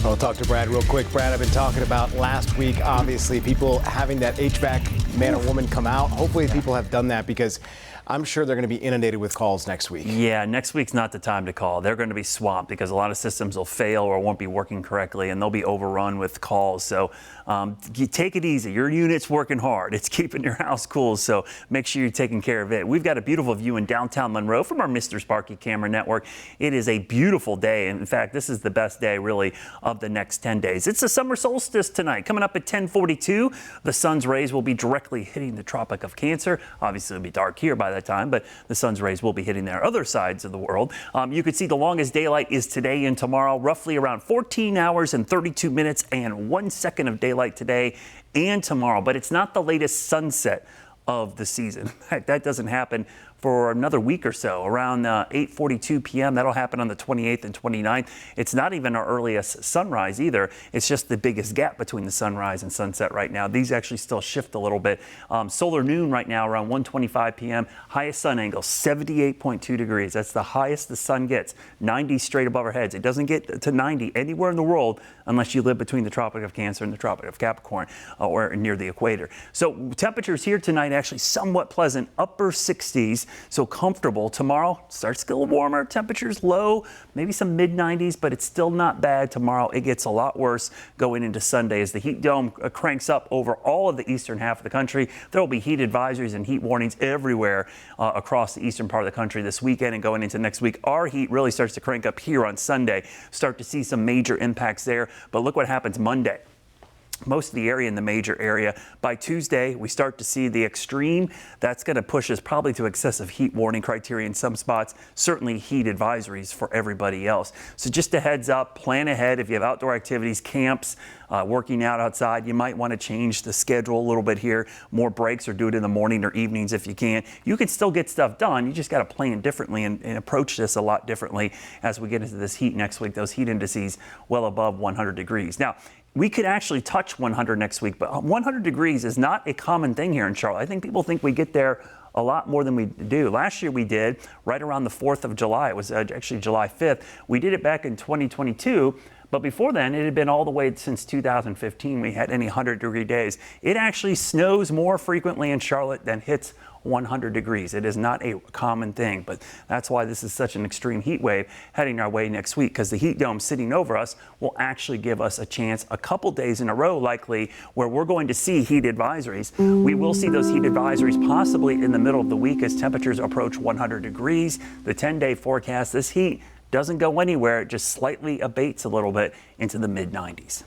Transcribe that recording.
I'll talk to Brad real quick. Brad, I've been talking about last week, obviously, people having that HVAC man or woman come out. Hopefully people have done that because I'm sure they're going to be inundated with calls next week. Yeah, next week's not the time to call. They're going to be swamped because a lot of systems will fail or won't be working correctly, and they'll be overrun with calls. So you take it easy. Your unit's working hard. It's keeping your house cool, so make sure you're taking care of it. We've got a beautiful view in downtown Monroe from our Mr. Sparky camera network. It is a beautiful day. In fact, this is the best day, really, of the next 10 days. It's the summer solstice tonight. Coming up at 10:42, the sun's rays will be directly hitting the Tropic of Cancer. Obviously, it'll be dark here by that time, but the sun's rays will be hitting their other sides of the world. You could see the longest daylight is today and tomorrow, roughly around 14 hours and 32 minutes and 1 second of daylight today and tomorrow. But it's not the latest sunset of the season. In fact, that doesn't happen for another week or so, around 8:42 p.m. That'll happen on the 28th and 29th. It's not even our earliest sunrise either. It's just the biggest gap between the sunrise and sunset right now. These actually still shift a little bit. Solar noon right now around 1:25 p.m. Highest sun angle, 78.2 degrees. That's the highest the sun gets, 90 straight above our heads. It doesn't get to 90 anywhere in the world unless you live between the Tropic of Cancer and the Tropic of Capricorn or near the equator. So temperatures here tonight actually somewhat pleasant, upper 60s. So comfortable. Tomorrow starts to get a little warmer, temperatures low, maybe some mid-90s, but it's still not bad. Tomorrow it gets a lot worse going into Sunday as the heat dome cranks up over all of the eastern half of the country. There will be heat advisories and heat warnings everywhere across the eastern part of the country this weekend and going into next week. Our heat really starts to crank up here on Sunday. Start to see some major impacts there, but look what happens Monday. Most of the area in the major area. By Tuesday, we start to see the extreme. That's going to push us probably to excessive heat warning criteria in some spots, certainly heat advisories for everybody else. So just a heads up, plan ahead. If you have outdoor activities, camps, working out outside, you might want to change the schedule a little bit here. More breaks or do it in the morning or evenings if you can. You can still get stuff done. You just got to plan differently and approach this a lot differently as we get into this heat next week. Those heat indices well above 100 degrees. Now, we could actually touch 100 next week, but 100 degrees is not a common thing here in Charlotte. I think people think we get there a lot more than we do. Last year we did right around the 4th of July. It was actually July 5th. We did it back in 2022. But before then, it had been all the way since 2015 we had any 100-degree days. It actually snows more frequently in Charlotte than hits 100 degrees. It is not a common thing, but that's why this is such an extreme heat wave heading our way next week, because the heat dome sitting over us will actually give us a chance a couple days in a row likely where we're going to see heat advisories. We will see those heat advisories possibly in the middle of the week as temperatures approach 100 degrees. The 10-day forecast, this heat doesn't go anywhere. It just slightly abates a little bit into the mid-90s.